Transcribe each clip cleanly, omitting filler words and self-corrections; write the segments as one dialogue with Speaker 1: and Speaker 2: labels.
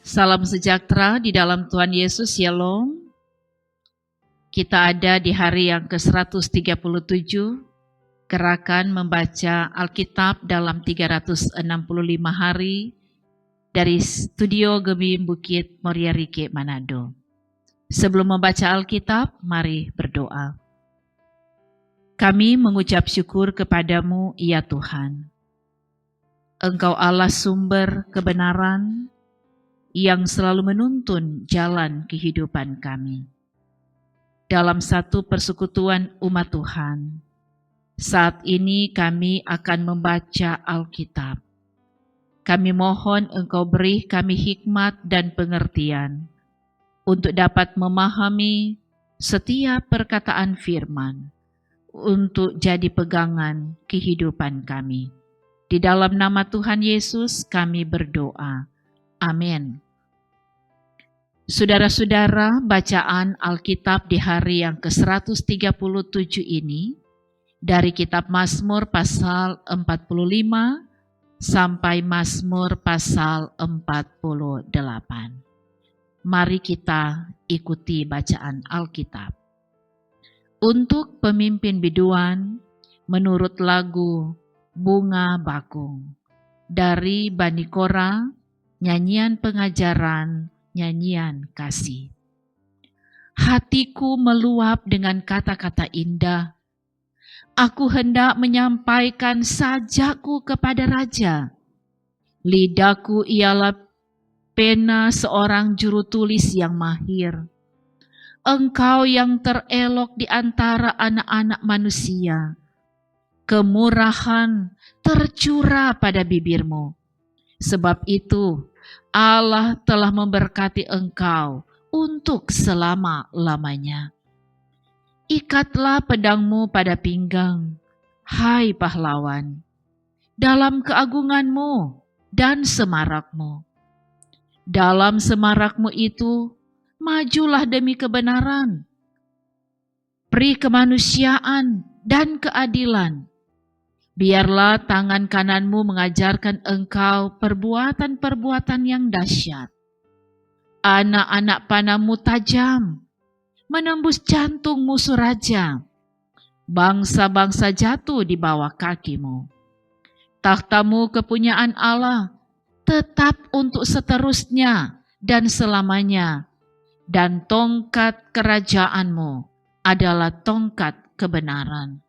Speaker 1: Salam sejahtera di dalam Tuhan Yesus, Shalom. Kita ada di hari yang ke-137, gerakan membaca Alkitab dalam 365 hari dari Studio Gemim Bukit Moriarike, Manado. Sebelum membaca Alkitab, mari berdoa. Kami mengucap syukur kepadamu, ya Tuhan. Engkau Allah sumber kebenaran, yang selalu menuntun jalan kehidupan kami. Dalam satu persekutuan umat Tuhan, saat ini kami akan membaca Alkitab. Kami mohon Engkau beri kami hikmat dan pengertian untuk dapat memahami setiap perkataan firman, untuk jadi pegangan kehidupan kami. Di dalam nama Tuhan Yesus kami berdoa. Amin. Saudara-saudara, bacaan Alkitab di hari yang ke-137 ini dari kitab Mazmur pasal 45 sampai Mazmur pasal 48. Mari kita ikuti bacaan Alkitab. Untuk pemimpin biduan menurut lagu Bunga Bakung dari Bani Korah, nyanyian pengajaran, nyanyian kasih. Hatiku meluap dengan kata-kata indah. Aku hendak menyampaikan sajakku kepada raja. Lidahku ialah pena seorang juru tulis yang mahir. Engkau yang terelok di antara anak-anak manusia. Kemurahan tercurah pada bibirmu. Sebab itu, Allah telah memberkati engkau untuk selama-lamanya. Ikatlah pedangmu pada pinggang, hai pahlawan, dalam keagunganmu dan semarakmu. Dalam semarakmu itu, majulah demi kebenaran, peri kemanusiaan dan keadilan. Biarlah tangan kananmu mengajarkan engkau perbuatan-perbuatan yang dahsyat. Anak-anak panahmu tajam, menembus jantung musuh raja. Bangsa-bangsa jatuh di bawah kakimu. Takhtamu kepunyaan Allah, tetap untuk seterusnya dan selamanya. Dan tongkat kerajaanmu adalah tongkat kebenaran.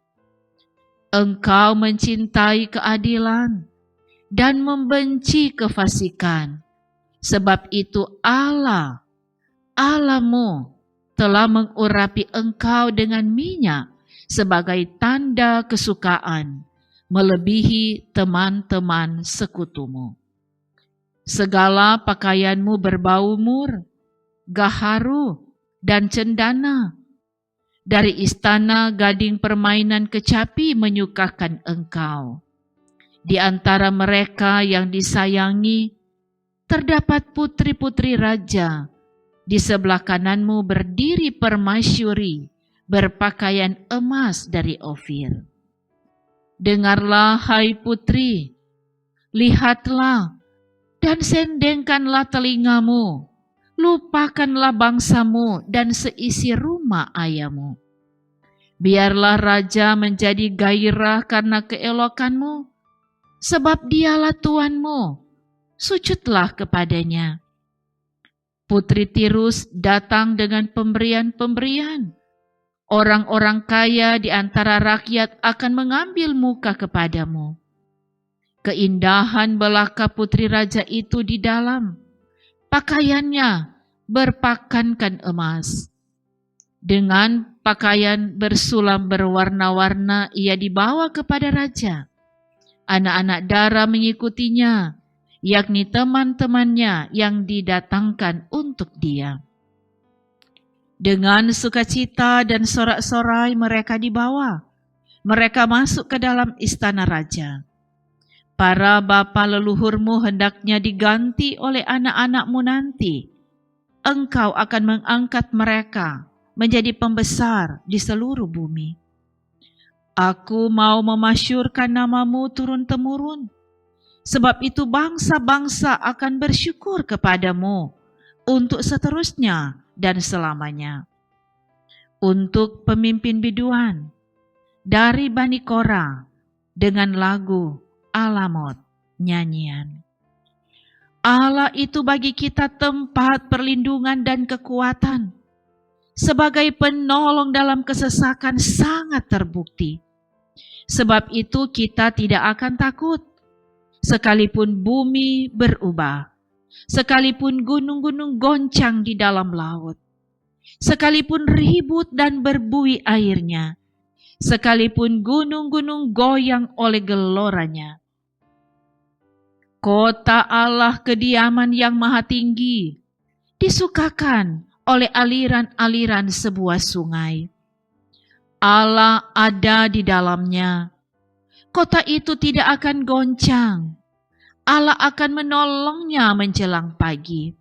Speaker 1: Engkau mencintai keadilan dan membenci kefasikan. Sebab itu Allah, Allahmu, telah mengurapi engkau dengan minyak sebagai tanda kesukaan, melebihi teman-teman sekutumu. Segala pakaianmu berbau mur, gaharu, dan cendana. Dari istana gading permainan kecapi menyukakan engkau. Di antara mereka yang disayangi, terdapat putri-putri raja. Di sebelah kananmu berdiri permaisuri, berpakaian emas dari Ofir. Dengarlah, hai putri, lihatlah, dan sendengkanlah telingamu. Lupakanlah bangsamu dan seisi rumah ayahmu. Biarlah raja menjadi gairah karena keelokanmu, sebab dialah Tuanmu. Sujudlah kepadanya. Putri Tirus datang dengan pemberian-pemberian. Orang-orang kaya di antara rakyat akan mengambil muka kepadamu. Keindahan belaka putri raja itu di dalam. Pakaiannya berpakankan emas. Dengan pakaian bersulam berwarna-warna ia dibawa kepada raja. Anak-anak dara mengikutinya, yakni teman-temannya yang didatangkan untuk dia. Dengan sukacita dan sorak-sorai mereka dibawa. Mereka masuk ke dalam istana raja. Para bapa leluhurmu hendaknya diganti oleh anak-anakmu nanti. Engkau akan mengangkat mereka menjadi pembesar di seluruh bumi. Aku mau memasyurkan namamu turun-temurun, sebab itu bangsa-bangsa akan bersyukur kepadamu untuk seterusnya dan selamanya. Untuk pemimpin biduan dari Bani Korah dengan lagu Alamot nyanyian. Allah itu bagi kita tempat perlindungan dan kekuatan. Sebagai penolong dalam kesesakan sangat terbukti. Sebab itu kita tidak akan takut. Sekalipun bumi berubah, sekalipun gunung-gunung goncang di dalam laut, sekalipun ribut dan berbuih airnya, sekalipun gunung-gunung goyang oleh geloranya. Kota Allah kediaman yang maha tinggi, disukakan oleh aliran-aliran sebuah sungai. Allah ada di dalamnya. Kota itu tidak akan goncang. Allah akan menolongnya menjelang pagi.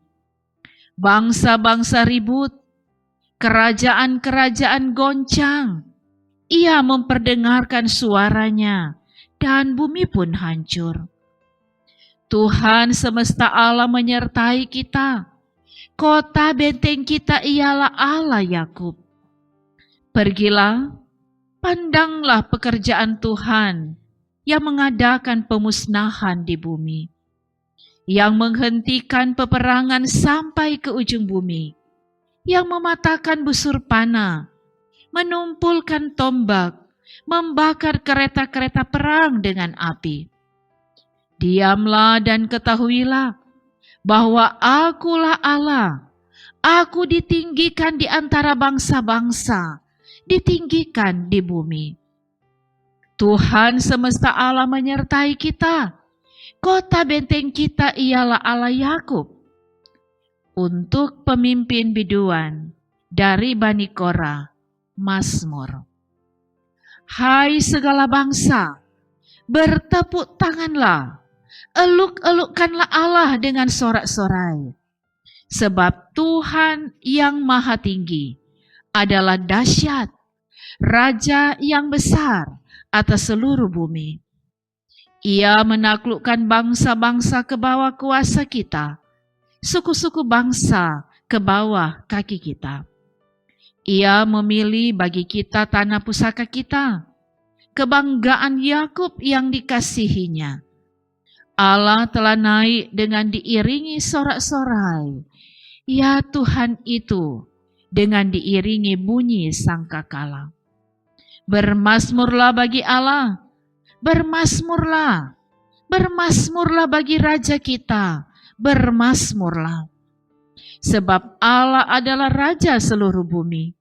Speaker 1: Bangsa-bangsa ribut, kerajaan-kerajaan goncang. Ia memperdengarkan suaranya, dan bumi pun hancur. Tuhan semesta alam menyertai kita. Kota benteng kita ialah Allah Yakub. Pergilah, pandanglah pekerjaan Tuhan yang mengadakan pemusnahan di bumi, yang menghentikan peperangan sampai ke ujung bumi, yang mematahkan busur panah, menumpulkan tombak, membakar kereta-kereta perang dengan api. Diamlah dan ketahuilah bahwa Akulah Allah. Aku ditinggikan di antara bangsa-bangsa, ditinggikan di bumi. Tuhan semesta alam menyertai kita. Kota benteng kita ialah Allah Yakub. Untuk pemimpin biduan dari Bani Korah, Mazmur. Hai segala bangsa, bertepuk tanganlah, eluk-elukkanlah Allah dengan sorak-sorai. Sebab Tuhan yang maha tinggi adalah dahsyat, Raja yang besar atas seluruh bumi. Ia menaklukkan bangsa-bangsa ke bawah kuasa kita, suku-suku bangsa ke bawah kaki kita. Ia memilih bagi kita tanah pusaka kita, kebanggaan Yakub yang dikasihinya. Allah telah naik dengan diiringi sorak-sorai. Ya Tuhan itu dengan diiringi bunyi sangkakala. Bermasmurlah bagi Allah, bermasmurlah, bermasmurlah bagi Raja kita, bermasmurlah. Sebab Allah adalah Raja seluruh bumi.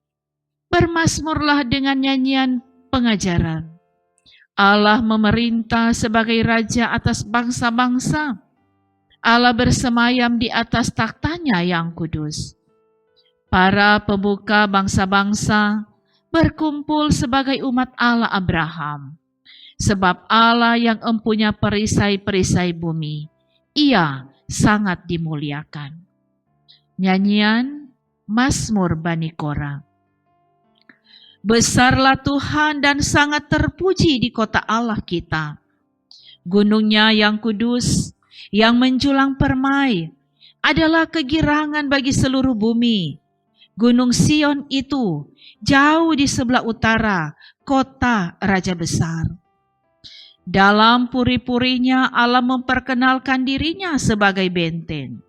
Speaker 1: Bermasmurlah dengan nyanyian pengajaran. Allah memerintah sebagai Raja atas bangsa-bangsa. Allah bersemayam di atas takhtanya yang kudus. Para pemuka bangsa-bangsa berkumpul sebagai umat Allah Abraham. Sebab Allah yang empunya perisai-perisai bumi, Ia sangat dimuliakan. Nyanyian Mazmur Bani Korah. Besarlah Tuhan dan sangat terpuji di kota Allah kita. Gunungnya yang kudus, yang menjulang permai, adalah kegirangan bagi seluruh bumi. Gunung Sion itu jauh di sebelah utara, kota Raja besar. Dalam puri-purinya Allah memperkenalkan dirinya sebagai benteng.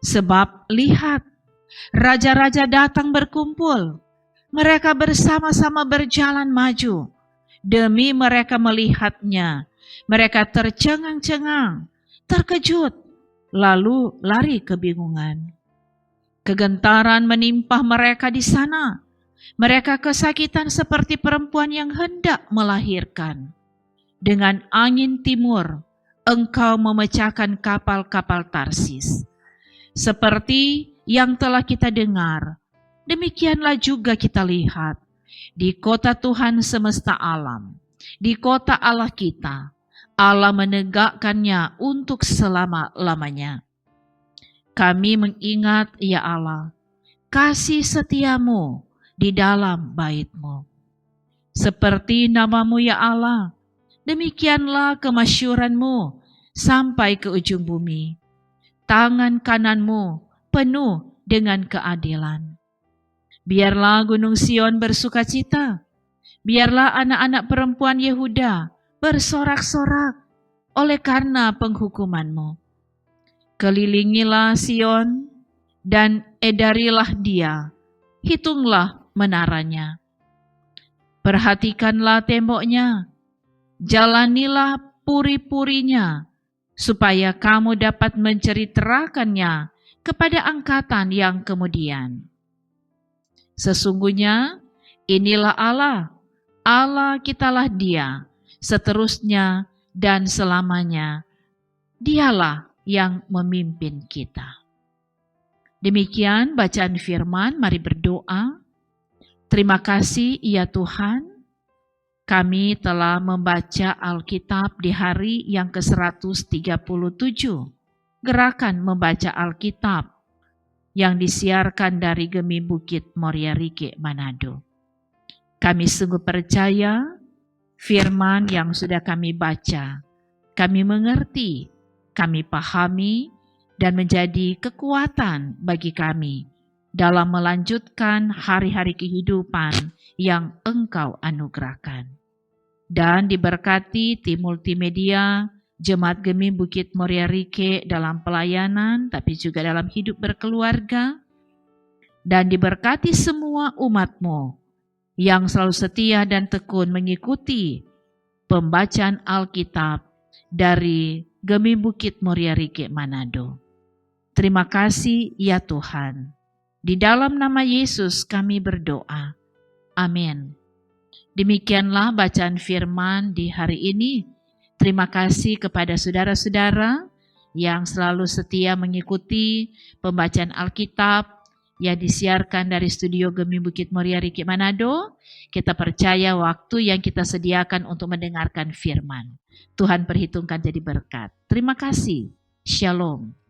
Speaker 1: Sebab lihat, raja-raja datang berkumpul. Mereka bersama-sama berjalan maju. Demi mereka melihatnya, mereka tercengang-cengang, terkejut, lalu lari kebingungan. Kegentaran menimpa mereka di sana. Mereka kesakitan seperti perempuan yang hendak melahirkan. Dengan angin timur, engkau memecahkan kapal-kapal Tarsis. Seperti yang telah kita dengar, demikianlah juga kita lihat di kota Tuhan semesta alam, di kota Allah kita. Allah menegakkannya untuk selama-lamanya. Kami mengingat, ya Allah, kasih setiamu di dalam bait-Mu. Seperti nama-Mu ya Allah, demikianlah kemasyuran-Mu sampai ke ujung bumi. Tangan kanan-Mu penuh dengan keadilan. Biarlah Gunung Sion bersukacita, biarlah anak-anak perempuan Yehuda bersorak-sorak oleh karena penghukuman-Mu. Kelilingilah Sion dan edarilah dia, hitunglah menaranya. Perhatikanlah temboknya, jalanilah puri-purinya, supaya kamu dapat menceritakannya kepada angkatan yang kemudian. Sesungguhnya inilah Allah, Allah kitalah Dia, seterusnya dan selamanya. Dialah yang memimpin kita. Demikian bacaan firman, mari berdoa. Terima kasih ya Tuhan, kami telah membaca Alkitab di hari yang ke-137, gerakan membaca Alkitab yang disiarkan dari Gemi Bukit Moria Rike, Manado. Kami sungguh percaya firman yang sudah kami baca, kami mengerti, kami pahami, dan menjadi kekuatan bagi kami dalam melanjutkan hari-hari kehidupan yang Engkau anugerahkan. Dan diberkati tim multimedia, Jemaat Gemi Bukit Moria Rike dalam pelayanan, tapi juga dalam hidup berkeluarga. Dan diberkati semua umat-Mu yang selalu setia dan tekun mengikuti pembacaan Alkitab dari Gemi Bukit Moria Rike, Manado. Terima kasih ya Tuhan. Di dalam nama Yesus kami berdoa. Amin. Demikianlah bacaan firman di hari ini. Terima kasih kepada saudara-saudara yang selalu setia mengikuti pembacaan Alkitab yang disiarkan dari studio Gemi Bukit Moria Rike, Manado. Kita percaya waktu yang kita sediakan untuk mendengarkan firman, Tuhan perhitungkan jadi berkat. Terima kasih. Shalom.